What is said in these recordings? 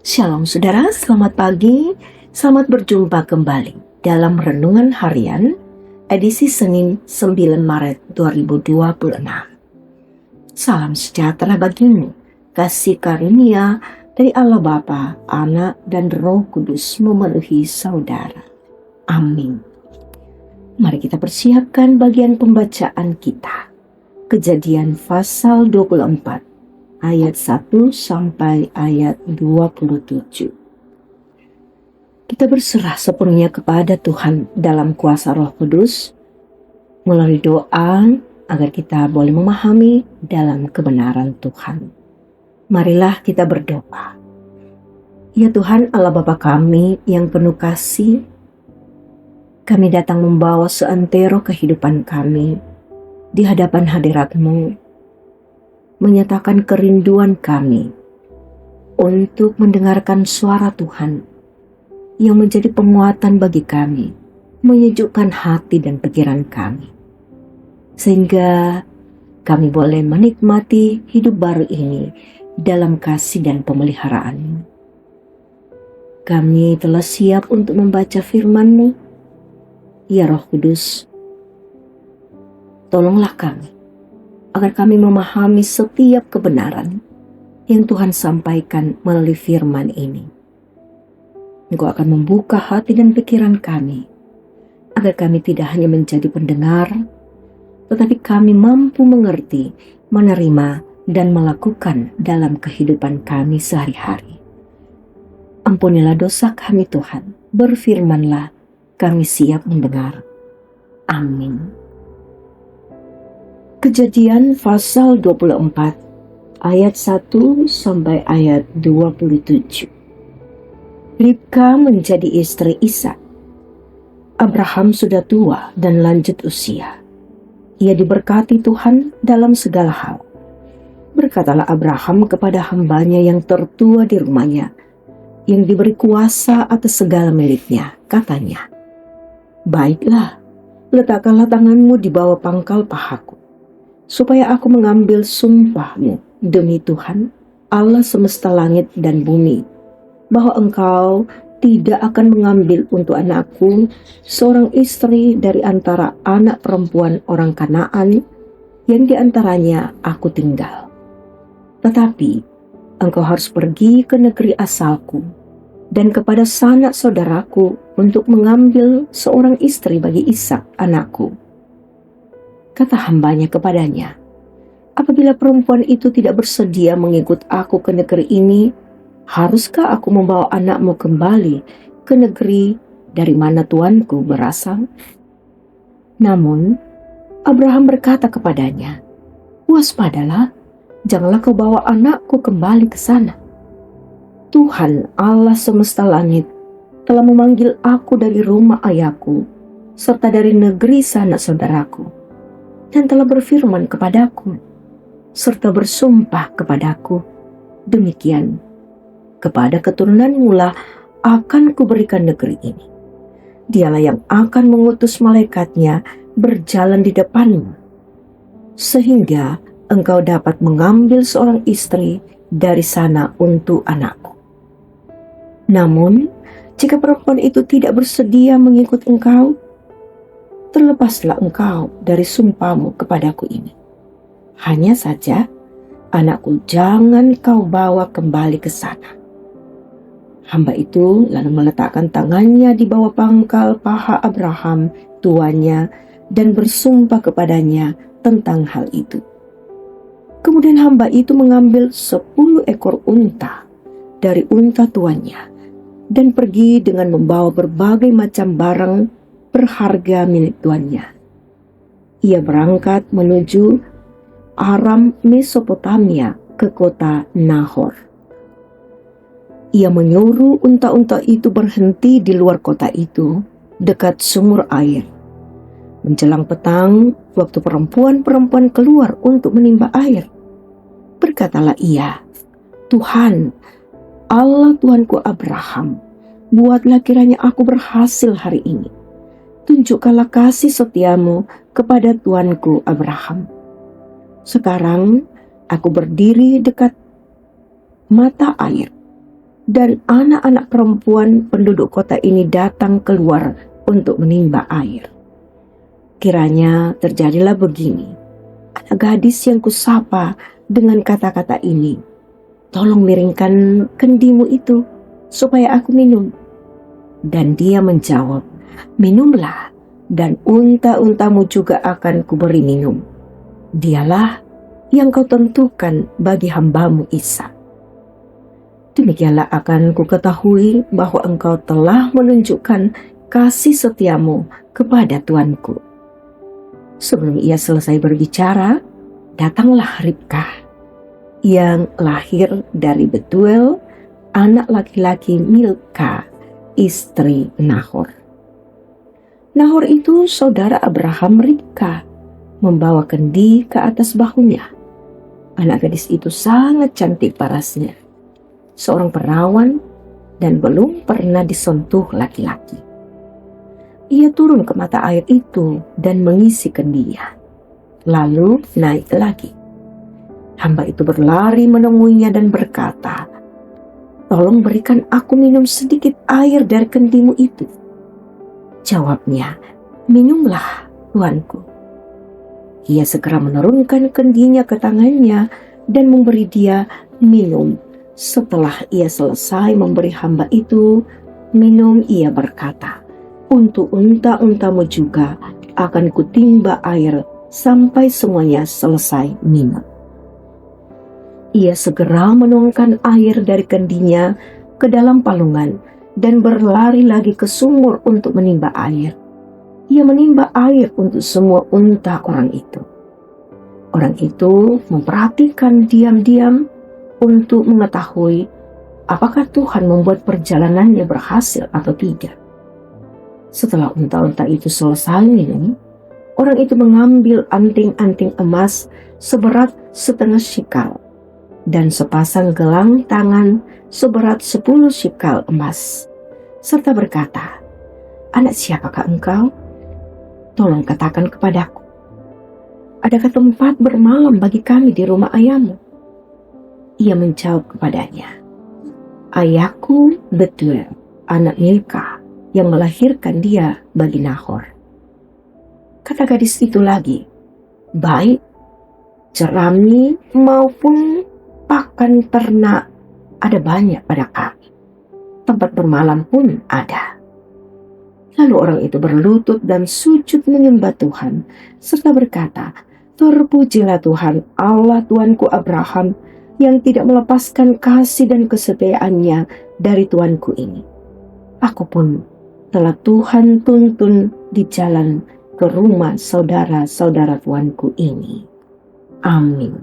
Shalom saudara, selamat pagi, selamat berjumpa kembali dalam Renungan Harian edisi Senin 9 Maret 2026. Salam sejahtera bagimu, kasih karunia dari Allah Bapa, Anak dan Roh Kudus memenuhi saudara. Amin. Mari kita persiapkan bagian pembacaan kita. Kejadian pasal 24. Ayat 1 sampai ayat 27. Kita berserah sepenuhnya kepada Tuhan dalam kuasa Roh Kudus melalui doa agar kita boleh memahami dalam kebenaran Tuhan. Marilah kita berdoa. Ya Tuhan Allah Bapa kami yang penuh kasih, kami datang membawa seantero kehidupan kami di hadapan hadirat-Mu, menyatakan kerinduan kami untuk mendengarkan suara Tuhan yang menjadi penguatan bagi kami, menyejukkan hati dan pikiran kami, sehingga kami boleh menikmati hidup baru ini dalam kasih dan pemeliharaan-Mu. Kami telah siap untuk membaca firman-Mu. Ya Roh Kudus, tolonglah kami agar kami memahami setiap kebenaran yang Tuhan sampaikan melalui firman ini. Engkau akan membuka hati dan pikiran kami, agar kami tidak hanya menjadi pendengar, tetapi kami mampu mengerti, menerima, dan melakukan dalam kehidupan kami sehari-hari. Ampunilah dosa kami Tuhan, berfirmanlah, kami siap mendengar. Amin. Kejadian pasal 24 ayat 1 sampai ayat 27. Ribka menjadi istri Ishak. Abraham sudah tua dan lanjut usia. Ia diberkati Tuhan dalam segala hal. Berkatalah Abraham kepada hambanya yang tertua di rumahnya, yang diberi kuasa atas segala miliknya, katanya, "Baiklah, letakkanlah tanganmu di bawah pangkal pahaku, supaya aku mengambil sumpah-Mu demi Tuhan, Allah semesta langit dan bumi, bahwa Engkau tidak akan mengambil untuk anakku seorang istri dari antara anak perempuan orang Kanaan yang diantaranya aku tinggal. Tetapi Engkau harus pergi ke negeri asalku dan kepada sanak saudaraku untuk mengambil seorang istri bagi Ishak anakku." Kata hambanya kepadanya, "Apabila perempuan itu tidak bersedia mengikut aku ke negeri ini, haruskah aku membawa anakmu kembali ke negeri dari mana tuanku berasal?" Namun Abraham berkata kepadanya, "Waspadalah, janganlah kau bawa anakku kembali ke sana. Tuhan Allah semesta langit telah memanggil aku dari rumah ayahku serta dari negeri sanak saudaraku, dan telah berfirman kepadaku, serta bersumpah kepadaku, demikian, kepada keturunanmu lah akan kuberikan negeri ini. Dialah yang akan mengutus malaikatnya berjalan di depanmu, sehingga engkau dapat mengambil seorang istri dari sana untuk anakku. Namun, jika perempuan itu tidak bersedia mengikut engkau, terlepaslah engkau dari sumpahmu kepadaku ini. Hanya saja, anakku jangan kau bawa kembali ke sana." Hamba itu lalu meletakkan tangannya di bawah pangkal paha Abraham, tuannya, dan bersumpah kepadanya tentang hal itu. Kemudian hamba itu mengambil 10 ekor unta dari unta tuannya, dan pergi dengan membawa berbagai macam barang berharga milik tuannya. Ia berangkat menuju Aram Mesopotamia ke kota Nahor. Ia menyuruh unta-unta itu berhenti di luar kota itu, dekat sumur air. Menjelang petang, waktu perempuan-perempuan keluar untuk menimba air, berkatalah ia, "Tuhan, Allah Tuanku Abraham, buatlah kiranya aku berhasil hari ini. Tunjukkanlah kasih setiamu kepada tuanku Abraham. Sekarang aku berdiri dekat mata air. dan anak-anak perempuan penduduk kota ini datang keluar untuk menimba air. Kiranya terjadilah begini. Anak gadis yang kusapa dengan kata-kata ini, tolong miringkan kendimu itu supaya aku minum. Dan dia menjawab, minumlah, dan unta-untamu juga akan kuberi minum. Dialah yang kau tentukan bagi hambamu Ishak. Demikianlah akan kuketahui bahwa engkau telah menunjukkan kasih setiamu kepada tuanku. Sebelum ia selesai berbicara, datanglah Ribkah yang lahir dari Betuel, anak laki-laki Milka, istri Nahor. Nahor itu saudara Abraham Ribkah, membawa kendi ke atas bahunya. Anak gadis itu sangat cantik parasnya, seorang perawan dan belum pernah disentuh laki-laki. Ia turun ke mata air itu dan mengisi kendinya, lalu naik lagi. Hamba itu berlari menemuinya dan berkata, tolong berikan aku minum sedikit air dari kendimu itu. Jawabnya, minumlah tuanku. Ia segera menurunkan kendinya ke tangannya dan memberi dia minum. Setelah ia selesai memberi hamba itu minum, ia berkata, untuk unta-untamu juga akan kutimba air sampai semuanya selesai minum. Ia segera menuangkan air dari kendinya ke dalam palungan dan berlari lagi ke sumur untuk menimba air. Ia menimba air untuk semua unta orang itu. Orang itu memperhatikan diam-diam untuk mengetahui apakah Tuhan membuat perjalanannya berhasil atau tidak. Setelah unta-unta itu selesai minum, orang itu mengambil anting-anting emas seberat 1/2 shikal dan sepasang gelang tangan seberat 10 shikal emas, serta berkata, anak siapakah engkau? Tolong katakan kepadaku, adakah tempat bermalam bagi kami di rumah ayahmu? Ia menjawab kepadanya, ayahku Betuel, anak Milka, yang melahirkan dia bagi Nahor. Kata gadis itu lagi, baik, jerami maupun pakan ternak ada banyak pada kami. Tempat bermalam pun ada. Lalu orang itu berlutut dan sujud menyembah Tuhan, serta berkata, terpujilah Tuhan Allah Tuanku Abraham, yang tidak melepaskan kasih dan kesetiaannya dari tuanku ini. Aku pun telah Tuhan tuntun di jalan ke rumah saudara-saudara tuanku ini. Amin.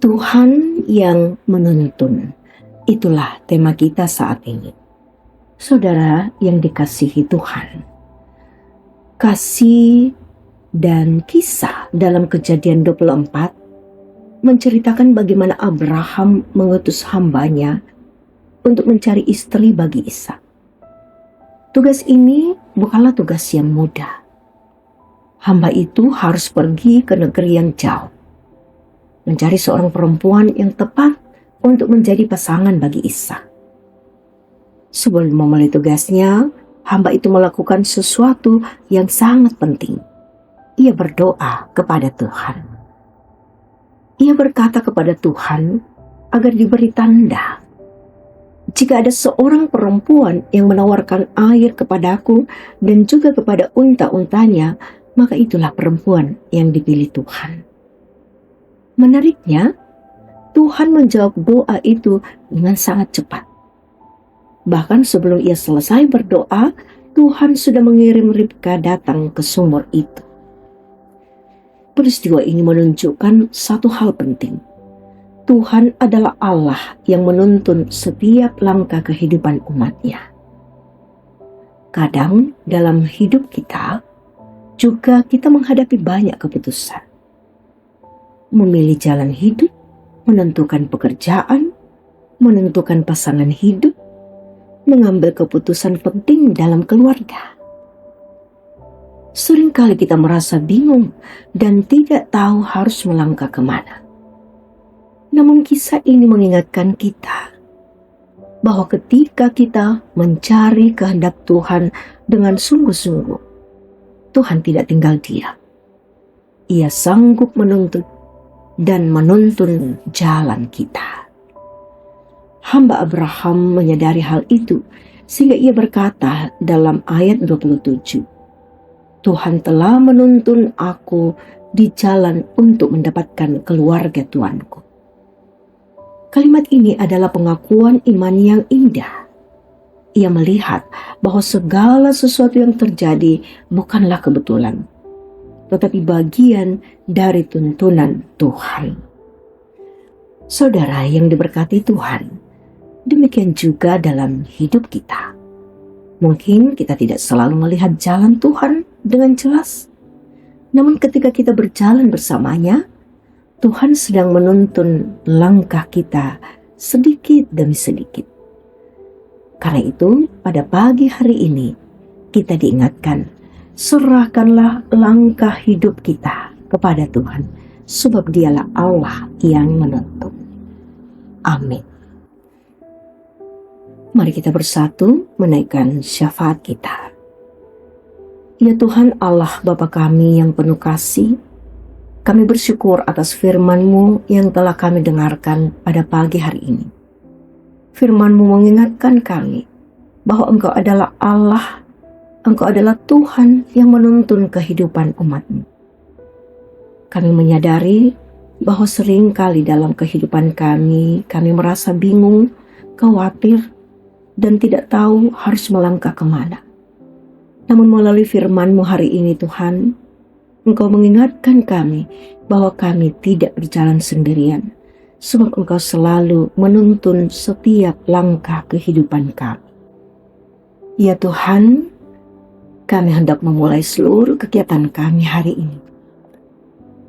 Tuhan yang menuntun, itulah tema kita saat ini. Saudara yang dikasihi Tuhan, kasih dan kisah dalam Kejadian 24 menceritakan bagaimana Abraham mengutus hambanya untuk mencari istri bagi Ishak. Tugas ini bukanlah tugas yang mudah. Hamba itu harus pergi ke negeri yang jauh, mencari seorang perempuan yang tepat untuk menjadi pasangan bagi Ishak. Sebelum memulai tugasnya, hamba itu melakukan sesuatu yang sangat penting. Ia berdoa kepada Tuhan. Ia berkata kepada Tuhan agar diberi tanda. Jika ada seorang perempuan yang menawarkan air kepadaku dan juga kepada unta-untanya, maka itulah perempuan yang dipilih Tuhan. Menariknya, Tuhan menjawab doa itu dengan sangat cepat. Bahkan sebelum ia selesai berdoa, Tuhan sudah mengirim Ribkah datang ke sumur itu. Peristiwa ini menunjukkan satu hal penting. Tuhan adalah Allah yang menuntun setiap langkah kehidupan umat-Nya. Kadang dalam hidup kita, juga kita menghadapi banyak keputusan. Memilih jalan hidup, menentukan pekerjaan, menentukan pasangan hidup, mengambil keputusan penting dalam keluarga. Seringkali kita merasa bingung dan tidak tahu harus melangkah kemana. Namun kisah ini mengingatkan kita bahwa ketika kita mencari kehendak Tuhan dengan sungguh-sungguh, Tuhan tidak tinggal diam. Ia sanggup menuntut dan menuntun jalan kita. Hamba Abraham menyadari hal itu sehingga ia berkata dalam ayat 27, Tuhan telah menuntun aku di jalan untuk mendapatkan keluarga Tuanku. Kalimat ini adalah pengakuan iman yang indah. Ia melihat bahwa segala sesuatu yang terjadi bukanlah kebetulan, tetapi bagian dari tuntunan Tuhan. Saudara yang diberkati Tuhan, demikian juga dalam hidup kita. Mungkin kita tidak selalu melihat jalan Tuhan dengan jelas, namun ketika kita berjalan bersamanya, Tuhan sedang menuntun langkah kita sedikit demi sedikit. Karena itu, pada pagi hari ini, kita diingatkan, serahkanlah langkah hidup kita kepada Tuhan, sebab dialah Allah yang menuntun. Amin. Mari kita bersatu menaikkan syafaat kita. Ya Tuhan Allah Bapa kami yang penuh kasih, kami bersyukur atas firman-Mu yang telah kami dengarkan pada pagi hari ini. Firman-Mu mengingatkan kami bahwa Engkau adalah Allah, Engkau adalah Tuhan yang menuntun kehidupan umat-Mu. Kami menyadari bahwa seringkali dalam kehidupan kami merasa bingung, khawatir, dan tidak tahu harus melangkah kemana. Namun melalui firman-Mu hari ini Tuhan, Engkau mengingatkan kami bahwa kami tidak berjalan sendirian, sebab Engkau selalu menuntun setiap langkah kehidupan kami. Ya Tuhan, kami hendak memulai seluruh kegiatan kami hari ini.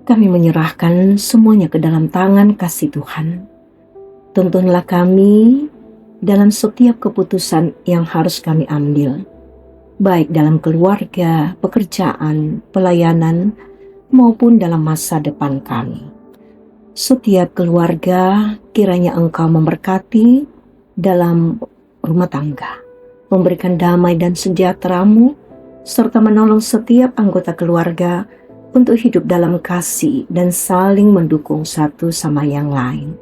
Kami menyerahkan semuanya ke dalam tangan kasih Tuhan. Tuntunlah kami dalam setiap keputusan yang harus kami ambil, baik dalam keluarga, pekerjaan, pelayanan, maupun dalam masa depan kami. Setiap keluarga kiranya Engkau memberkati dalam rumah tangga, memberikan damai dan sejahtera-Mu, serta menolong setiap anggota keluarga untuk hidup dalam kasih dan saling mendukung satu sama yang lain.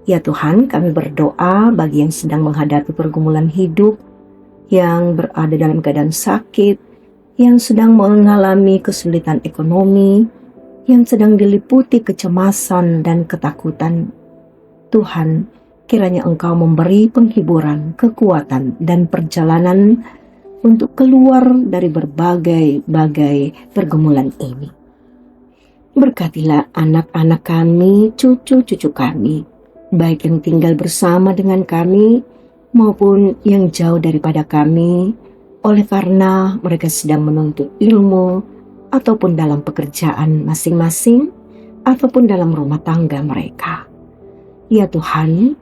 Ya Tuhan, kami berdoa bagi yang sedang menghadapi pergumulan hidup, yang berada dalam keadaan sakit, yang sedang mengalami kesulitan ekonomi, yang sedang diliputi kecemasan dan ketakutan. Tuhan, kiranya Engkau memberi penghiburan, kekuatan, dan perjalanan untuk keluar dari berbagai pergumulan ini. Berkatilah anak-anak kami, cucu-cucu kami, baik yang tinggal bersama dengan kami, maupun yang jauh daripada kami, oleh karena mereka sedang menuntut ilmu, ataupun dalam pekerjaan masing-masing, ataupun dalam rumah tangga mereka. Ya Tuhan,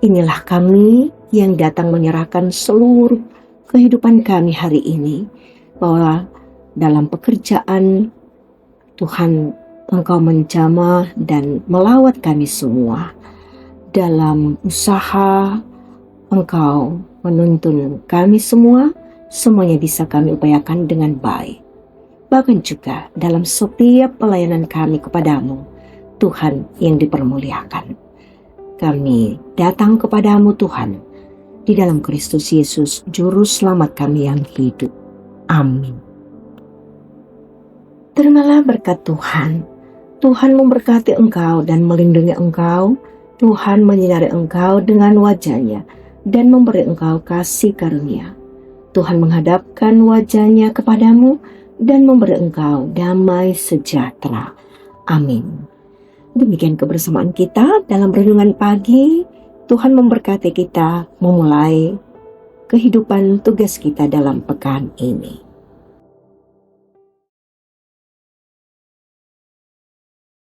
inilah kami yang datang menyerahkan seluruh kehidupan kami hari ini, bahwa dalam pekerjaan, Tuhan, Engkau menjamah dan melawat kami semua. Dalam usaha, Engkau menuntun kami semua, semuanya bisa kami upayakan dengan baik. Bahkan juga dalam setiap pelayanan kami kepadamu, Tuhan yang dipermuliakan. Kami datang kepadamu Tuhan, di dalam Kristus Yesus, Juru Selamat kami yang hidup. Amin. Terimalah berkat Tuhan. Tuhan memberkati engkau dan melindungi engkau. Tuhan menyinari engkau dengan wajah-Nya dan memberi engkau kasih karunia. Tuhan menghadapkan wajah-Nya kepadamu dan memberi engkau damai sejahtera. Amin. Demikian kebersamaan kita dalam renungan pagi. Tuhan memberkati kita memulai kehidupan tugas kita dalam pekan ini.